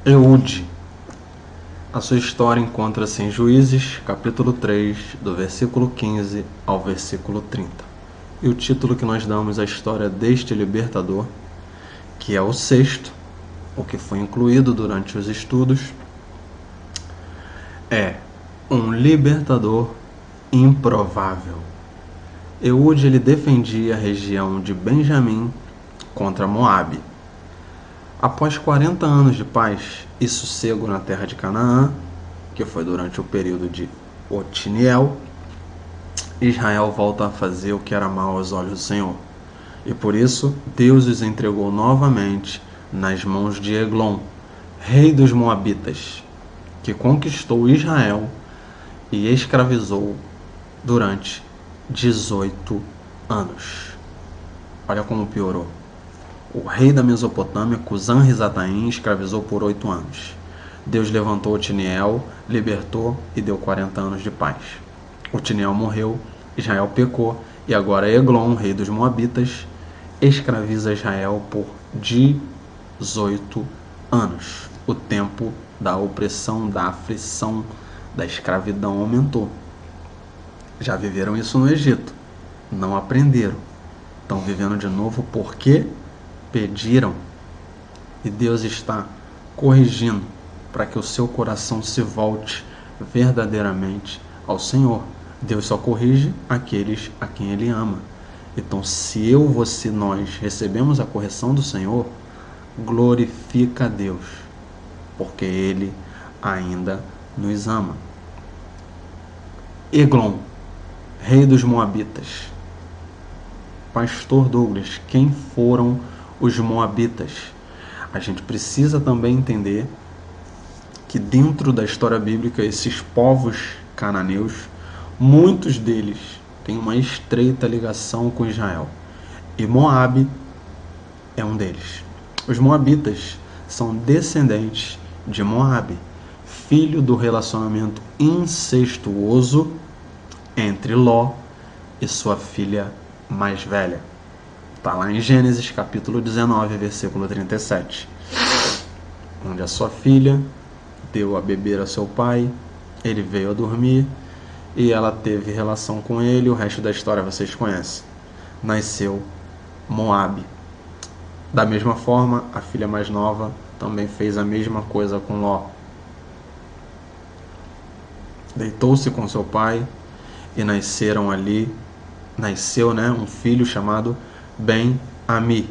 Eude. A sua história encontra-se em Juízes, capítulo 3, do versículo 15 ao versículo 30. E o título que nós damos à história deste libertador, que é o sexto, o que foi incluído durante os estudos, é um libertador improvável. Eude ele defendia a região de Benjamim contra Moabe. Após 40 anos de paz e sossego na terra de Canaã, que foi durante o período de Otiniel, Israel volta a fazer o que era mal aos olhos do Senhor. E por isso, Deus os entregou novamente nas mãos de Eglon, rei dos Moabitas, que conquistou Israel e escravizou durante 18 anos. Olha como piorou. O rei da Mesopotâmia, Cusã-Risataim, escravizou por 8 anos. Deus levantou Otiniel, libertou e deu 40 anos de paz. Otiniel morreu, Israel pecou e agora Eglon, rei dos Moabitas, escraviza Israel por 18 anos. O tempo da opressão, da aflição, da escravidão aumentou. Já viveram isso no Egito, não aprenderam. Estão vivendo de novo porque pediram. E Deus está corrigindo para que o seu coração se volte verdadeiramente ao Senhor. Deus só corrige aqueles a quem Ele ama. Então, se eu, você, nós recebemos a correção do Senhor, glorifica a Deus, porque Ele ainda nos ama. Eglon, rei dos Moabitas. Pastor Douglas, quem foram os Moabitas? A gente precisa também entender que dentro da história bíblica, esses povos cananeus, muitos deles têm uma estreita ligação com Israel. E Moabe é um deles. Os Moabitas são descendentes de Moabe, filho do relacionamento incestuoso entre Ló e sua filha mais velha. Está lá em Gênesis capítulo 19, versículo 37. Onde a sua filha deu a beber a seu pai, ele veio a dormir e ela teve relação com ele. O resto da história vocês conhecem. Nasceu Moabe. Da mesma forma, a filha mais nova também fez a mesma coisa com Ló. Deitou-se com seu pai e nasceu um filho chamado Ben-Ami,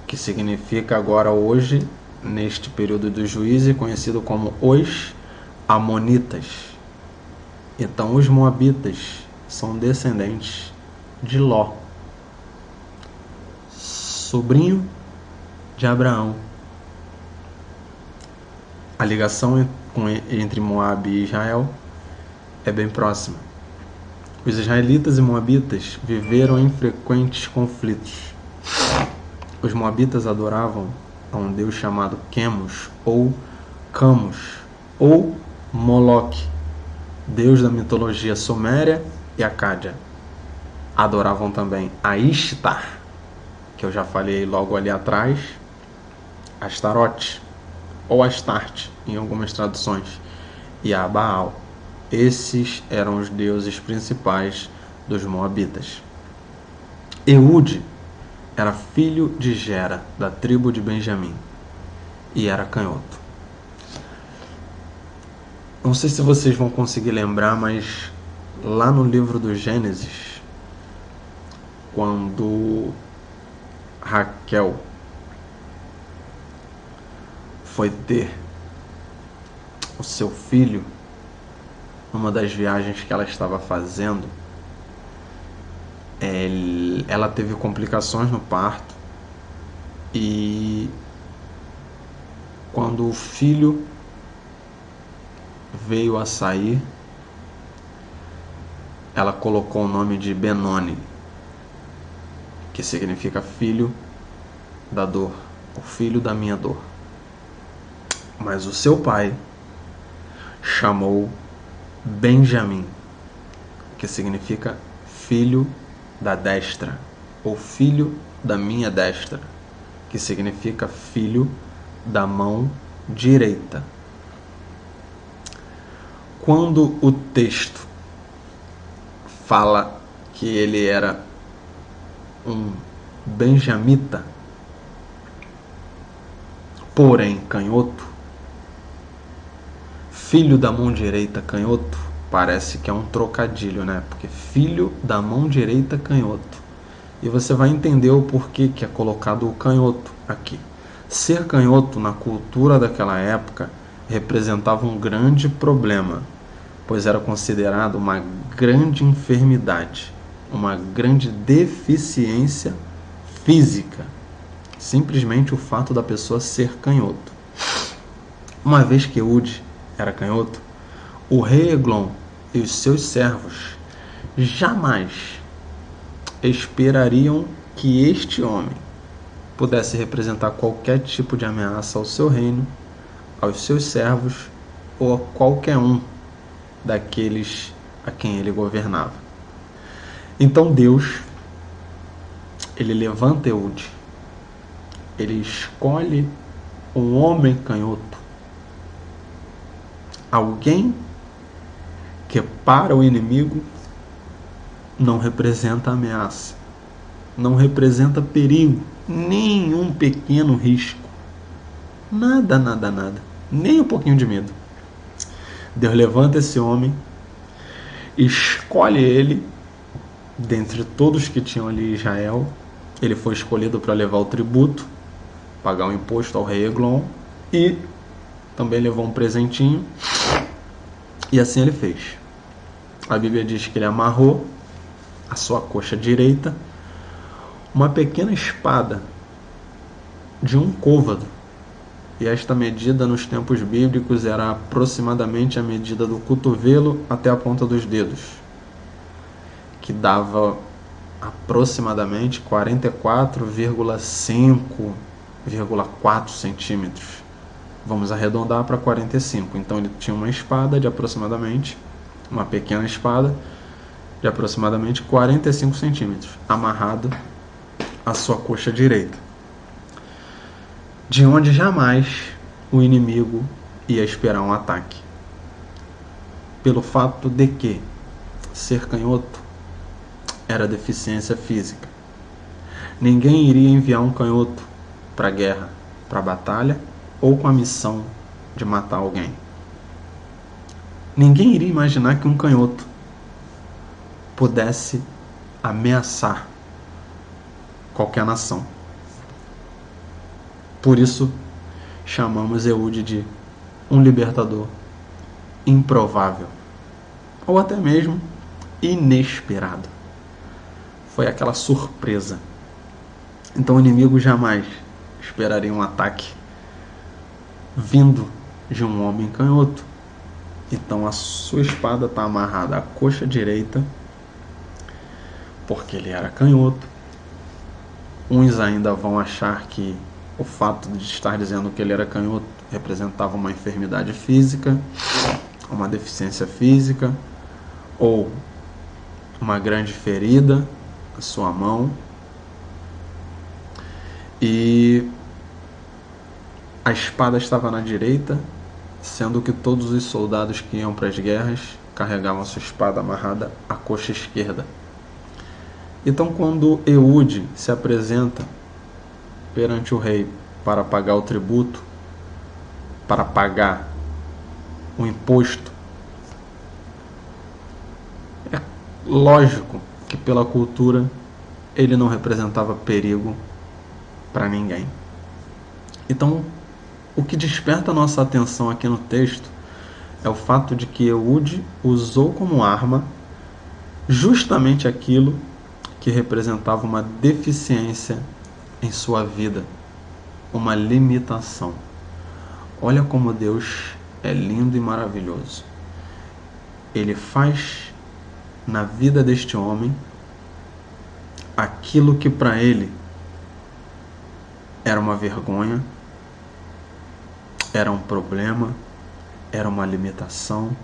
que significa agora hoje, neste período do juízo, conhecido como os Amonitas. Então os Moabitas são descendentes de Ló, sobrinho de Abraão. A ligação entre Moabe e Israel é bem próxima. Os israelitas e moabitas viveram em frequentes conflitos. Os moabitas adoravam a um deus chamado Quemos ou Camus ou Moloque, deus da mitologia suméria e acádia. Adoravam também a Ishtar, que eu já falei logo ali atrás, Astarote ou Astarte em algumas traduções, e a Baal. Esses eram os deuses principais dos Moabitas. Eude era filho de Gera, da tribo de Benjamim, e era canhoto. Não sei se vocês vão conseguir lembrar, mas lá no livro do Gênesis, quando Raquel foi ter o seu filho, numa das viagens que ela estava fazendo, ela teve complicações no parto e quando o filho veio a sair, ela colocou o nome de Benoni, que significa filho da dor, o filho da minha dor. Mas o seu pai chamou Benjamim, que significa filho da destra, ou filho da minha destra, que significa filho da mão direita. Quando o texto fala que ele era um benjamita, porém canhoto, filho da mão direita canhoto, parece que é um trocadilho, né? Porque filho da mão direita canhoto. E você vai entender o porquê que é colocado o canhoto aqui. Ser canhoto na cultura daquela época representava um grande problema, pois era considerado uma grande enfermidade, uma grande deficiência física. Simplesmente o fato da pessoa ser canhoto. Uma vez que Eude era canhoto, o rei Eglon e os seus servos jamais esperariam que este homem pudesse representar qualquer tipo de ameaça ao seu reino, aos seus servos ou a qualquer um daqueles a quem ele governava. Então Deus, ele levanta Eude, ele escolhe um homem canhoto, alguém que para o inimigo não representa ameaça, não representa perigo, nenhum pequeno risco, nada, nem um pouquinho de medo. Deus levanta esse homem, escolhe ele dentre todos que tinham ali em Israel. Ele foi escolhido para levar o tributo, pagar o imposto ao rei Eglon, e também levou um presentinho, e assim ele fez. A Bíblia diz que ele amarrou a sua coxa direita uma pequena espada de um côvado, e esta medida nos tempos bíblicos era aproximadamente a medida do cotovelo até a ponta dos dedos, que dava aproximadamente 44,5,4 centímetros. Vamos arredondar para 45. Então ele tinha uma espada de aproximadamente, uma pequena espada de aproximadamente 45 centímetros, amarrado à sua coxa direita, de onde jamais o inimigo ia esperar um ataque, pelo fato de que ser canhoto era deficiência física. Ninguém iria enviar um canhoto para a guerra, para a batalha, ou com a missão de matar alguém. Ninguém iria imaginar que um canhoto pudesse ameaçar qualquer nação. Por isso, chamamos Eude de um libertador improvável, ou até mesmo inesperado. Foi aquela surpresa. Então o inimigo jamais esperaria um ataque vindo de um homem canhoto. Então a sua espada está amarrada à coxa direita, porque ele era canhoto. Uns ainda vão achar que o fato de estar dizendo que ele era canhoto representava uma enfermidade física, uma deficiência física, ou uma grande ferida na sua mão. E a espada estava na direita, sendo que todos os soldados que iam para as guerras carregavam sua espada amarrada à coxa esquerda. Então, quando Eude se apresenta perante o rei para pagar o tributo, para pagar o imposto, é lógico que pela cultura ele não representava perigo para ninguém. Então, o que desperta a nossa atenção aqui no texto é o fato de que Eude usou como arma justamente aquilo que representava uma deficiência em sua vida, uma limitação. Olha como Deus é lindo e maravilhoso. Ele faz na vida deste homem aquilo que para ele era uma vergonha, era um problema, era uma limitação,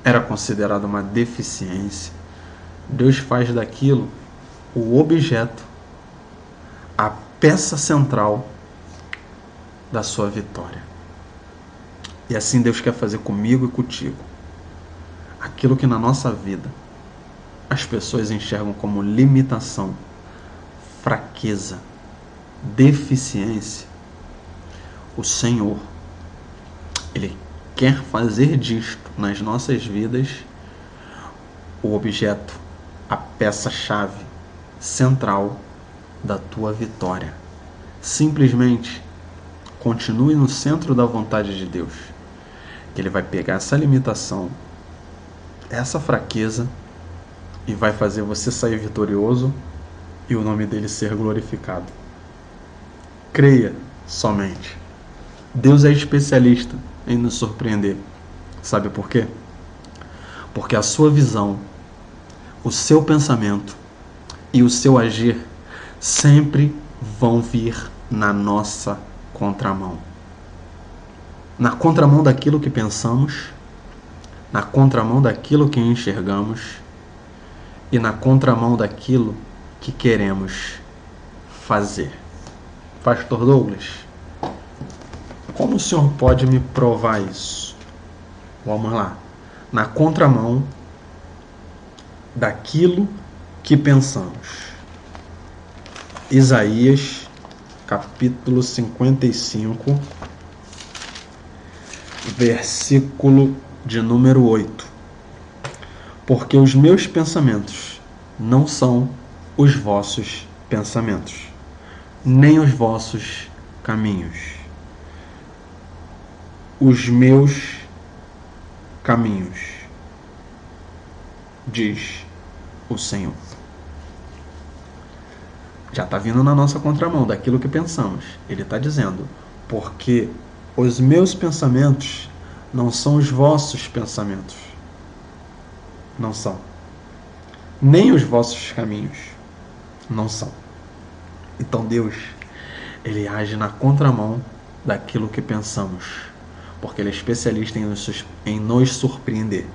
era considerado uma deficiência. Deus faz daquilo o objeto, a peça central da sua vitória. E assim Deus quer fazer comigo e contigo. Aquilo que na nossa vida as pessoas enxergam como limitação, fraqueza, deficiência, o Senhor, Ele quer fazer disto nas nossas vidas o objeto, a peça-chave central da tua vitória. Simplesmente continue no centro da vontade de Deus. Ele vai pegar essa limitação, essa fraqueza, e vai fazer você sair vitorioso e o nome dele ser glorificado. Creia somente. Deus é especialista em nos surpreender. Sabe por quê? Porque a sua visão, o seu pensamento e o seu agir sempre vão vir na nossa contramão. Na contramão daquilo que pensamos, na contramão daquilo que enxergamos e na contramão daquilo que queremos fazer. Pastor Douglas, como o senhor pode me provar isso? Vamos lá. Na contramão daquilo que pensamos. Isaías, capítulo 55, versículo de número 8. Porque os meus pensamentos não são os vossos pensamentos, nem os vossos caminhos. Os meus caminhos, diz o Senhor. Já está vindo na nossa contramão daquilo que pensamos. Ele está dizendo, porque os meus pensamentos não são os vossos pensamentos. Não são. Nem os vossos caminhos. Não são. Então Deus, Ele age na contramão daquilo que pensamos. Porque Ele é especialista em nos surpreender.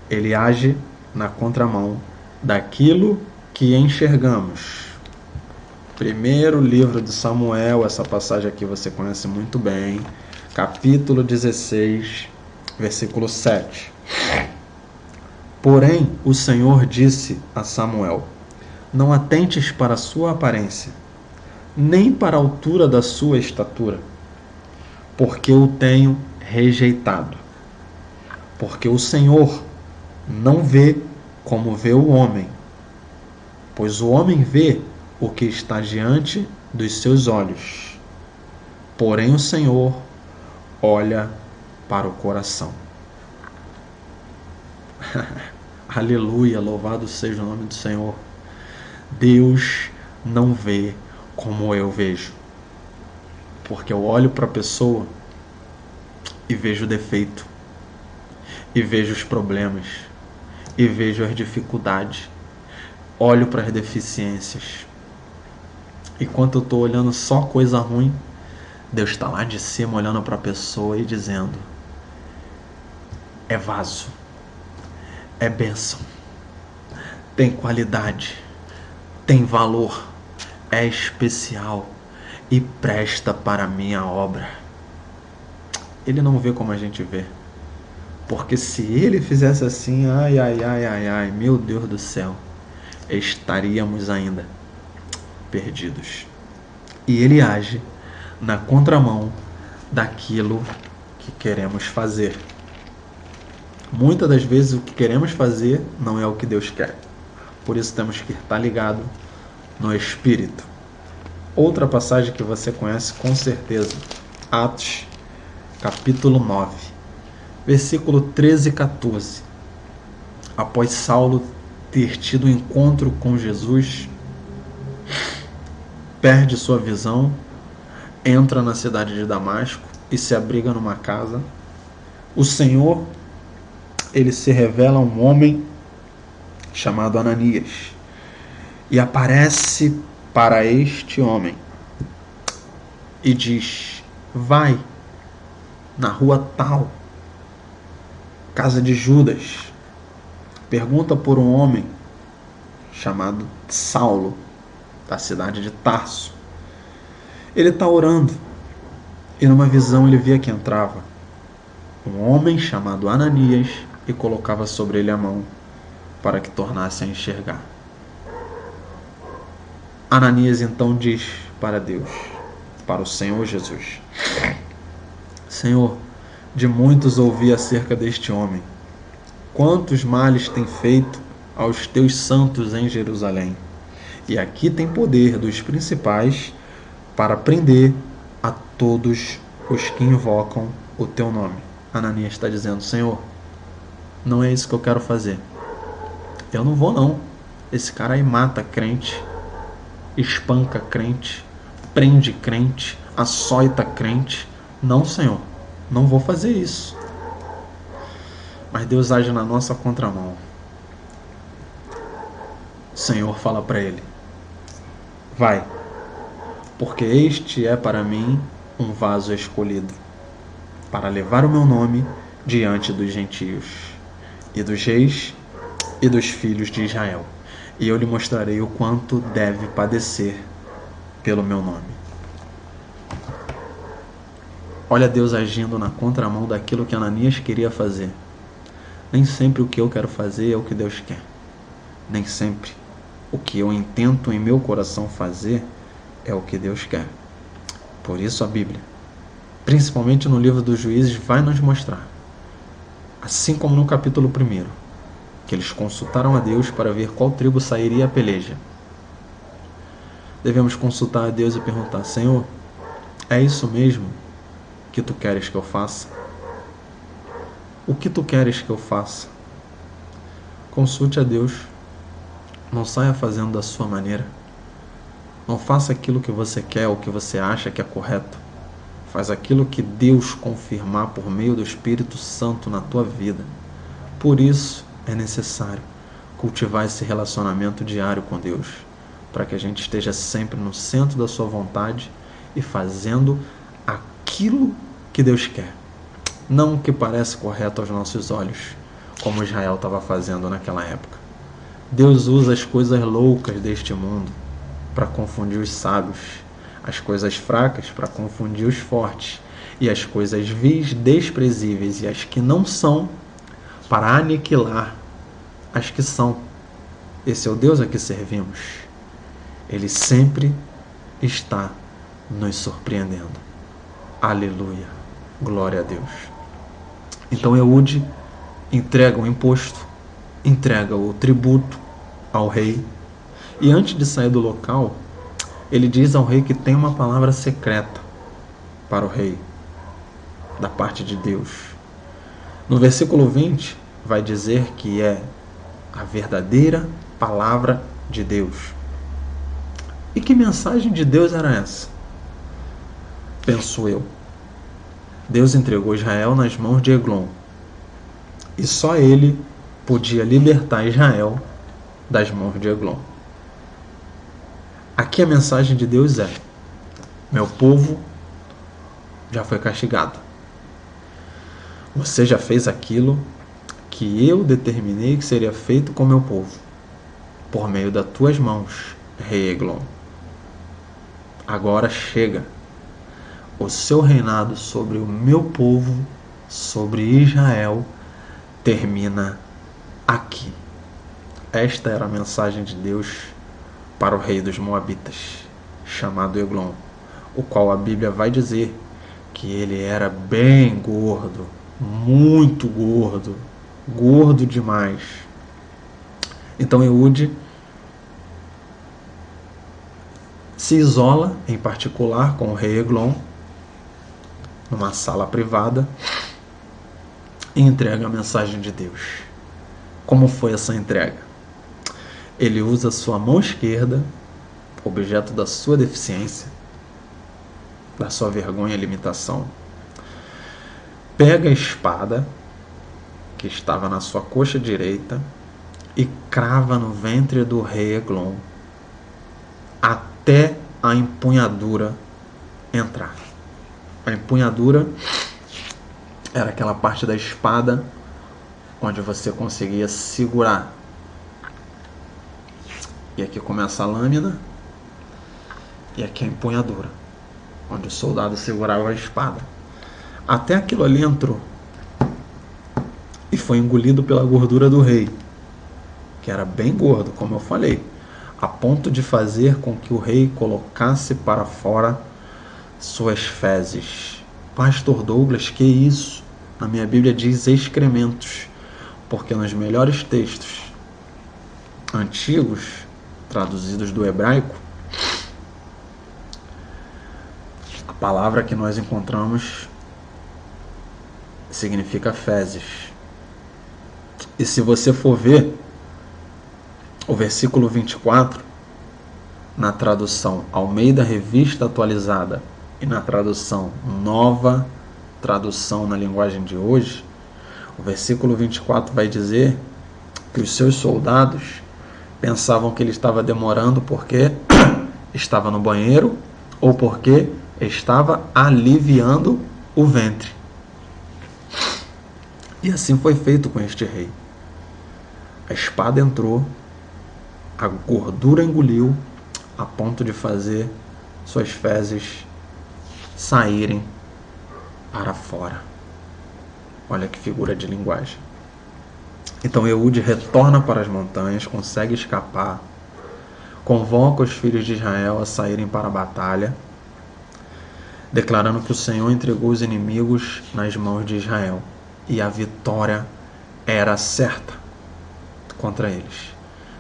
Ele age na contramão daquilo que enxergamos. Primeiro livro de Samuel, essa passagem aqui você conhece muito bem, capítulo 16, versículo 7. Porém, o Senhor disse a Samuel: não atentes para a sua aparência, nem para a altura da sua estatura, porque o tenho rejeitado. Porque o Senhor não vê como vê o homem, pois o homem vê o que está diante dos seus olhos, porém o Senhor olha para o coração. Aleluia, louvado seja o nome do Senhor. Deus não vê como eu vejo, porque eu olho para a pessoa e vejo o defeito, e vejo os problemas, e vejo as dificuldades, olho para as deficiências. Enquanto eu estou olhando só coisa ruim, Deus está lá de cima olhando para a pessoa e dizendo: é vaso, é bênção, tem qualidade, tem valor, é especial e presta para a minha obra. Ele não vê como a gente vê. Porque se ele fizesse assim, ai, meu Deus do céu, estaríamos ainda perdidos. E ele age na contramão daquilo que queremos fazer. Muitas das vezes o que queremos fazer não é o que Deus quer. Por isso temos que estar ligado no Espírito. Outra passagem que você conhece com certeza, Atos, capítulo 9, versículo 13 e 14. Após Saulo ter tido um encontro com Jesus, perde sua visão, entra na cidade de Damasco e se abriga numa casa. O Senhor, ele se revela a um homem chamado Ananias e aparece para este homem e diz: vai na rua tal, casa de Judas, pergunta por um homem chamado Saulo, da cidade de Tarso. Ele está orando E numa visão ele via que entrava um homem chamado Ananias e colocava sobre ele a mão para que tornasse a enxergar. Ananias então diz para Deus, para o Senhor Jesus: Senhor, de muitos ouvi acerca deste homem. Quantos males tem feito aos teus santos em Jerusalém? E aqui tem poder dos principais para prender a todos os que invocam o teu nome. Ananias está dizendo: Senhor, não é isso que eu quero fazer. Eu não vou não. Esse cara aí mata crente, espanca crente, prende crente, açoita crente. Não, Senhor, não vou fazer isso. Mas Deus age na nossa contramão. O Senhor fala para ele: vai, porque este é para mim um vaso escolhido, para levar o meu nome diante dos gentios, e dos reis, e dos filhos de Israel. E eu lhe mostrarei o quanto deve padecer pelo meu nome. Olha Deus agindo na contramão daquilo que Ananias queria fazer. Nem sempre o que eu quero fazer é o que Deus quer. Nem sempre o que eu intento em meu coração fazer é o que Deus quer. Por isso a Bíblia, principalmente no livro dos Juízes, vai nos mostrar, assim como no capítulo 1, que eles consultaram a Deus para ver qual tribo sairia a peleja. Devemos consultar a Deus e perguntar: Senhor, é isso mesmo que tu queres que eu faça? O que tu queres que eu faça? Consulte a Deus. Não saia fazendo da sua maneira. Não faça aquilo que você quer ou que você acha que é correto. Faz aquilo que Deus confirmar por meio do Espírito Santo na tua vida. Por isso é necessário cultivar esse relacionamento diário com Deus, para que a gente esteja sempre no centro da sua vontade e fazendo aquilo que Deus quer. Não o que parece correto aos nossos olhos, como Israel estava fazendo naquela época. Deus usa as coisas loucas deste mundo para confundir os sábios, as coisas fracas para confundir os fortes, e as coisas vis, desprezíveis e as que não são, para aniquilar as que são. Esse é o Deus a que servimos. Ele sempre está nos surpreendendo. Aleluia. Glória a Deus. Então Eude entrega o imposto, entrega o tributo ao rei, e antes de sair do local, ele diz ao rei que tem uma palavra secreta para o rei, da parte de Deus. No versículo 20, vai dizer que é a verdadeira palavra de Deus. E que mensagem de Deus era essa? Penso eu. Deus entregou Israel nas mãos de Eglon, e só ele podia libertar Israel das mãos de Eglon. Aqui a mensagem de Deus é: meu povo já foi castigado. Você já fez aquilo que eu determinei que seria feito com meu povo, por meio das tuas mãos, rei Eglon. Agora chega. O seu reinado sobre o meu povo, sobre Israel, termina aqui. Esta era a mensagem de Deus para o rei dos Moabitas, chamado Eglon, o qual a Bíblia vai dizer que ele era bem gordo, muito gordo, gordo demais. Então Eude se isola, em particular com o rei Eglon, numa sala privada, e entrega a mensagem de Deus. Como foi essa entrega? Ele usa sua mão esquerda, objeto da sua deficiência, da sua vergonha e limitação, pega a espada que estava na sua coxa direita e crava no ventre do rei Eglon até a empunhadura entrar. A empunhadura era aquela parte da espada onde você conseguia segurar. E aqui começa a lâmina e aqui a empunhadura. onde o soldado segurava a espada. Até aquilo ali entrou e foi engolido pela gordura do rei, que era bem gordo, como eu falei, a ponto de fazer com que o rei colocasse para fora suas fezes. Pastor Douglas, que isso? Na minha Bíblia diz excrementos, porque nos melhores textos antigos, traduzidos do hebraico, a palavra que nós encontramos significa fezes. E se você for ver o versículo 24, na tradução Almeida Revista Atualizada e na tradução Nova Tradução na linguagem de hoje, o versículo 24 vai dizer que os seus soldados pensavam que ele estava demorando porque estava no banheiro ou porque estava aliviando o ventre. E assim foi feito com este rei. A espada entrou, a gordura engoliu, a ponto de fazer suas fezes saírem para fora. Olha que figura de linguagem. Então Eude retorna para as montanhas, consegue escapar, convoca os filhos de Israel a saírem para a batalha, declarando que o Senhor entregou os inimigos nas mãos de Israel e a vitória era certa contra eles.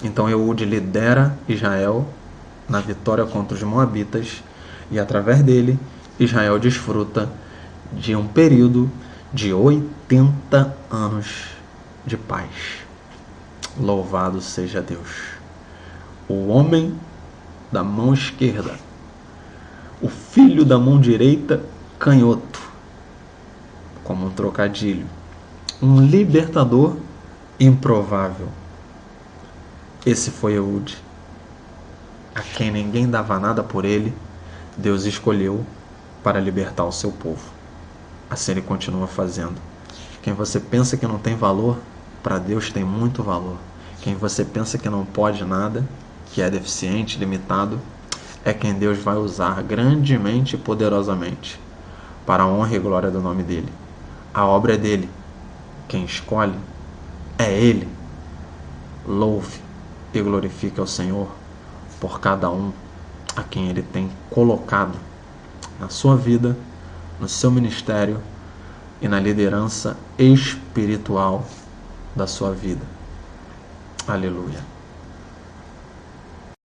Então Eude lidera Israel na vitória contra os moabitas e através dele Israel desfruta de um período de 80 anos de paz. Louvado seja Deus. O homem da mão esquerda, o filho da mão direita, canhoto, como um trocadilho, um libertador improvável. Esse foi Eude, a quem ninguém dava nada por ele, Deus escolheu para libertar o seu povo. Assim ele continua fazendo. Quem você pensa que não tem valor, para Deus tem muito valor. Quem você pensa que não pode nada, que é deficiente, limitado, é quem Deus vai usar grandemente e poderosamente para a honra e glória do nome dele. A obra é dele. Quem escolhe é ele. Louve e glorifique ao Senhor por cada um a quem ele tem colocado na sua vida, no seu ministério e na liderança espiritual da sua vida. Aleluia.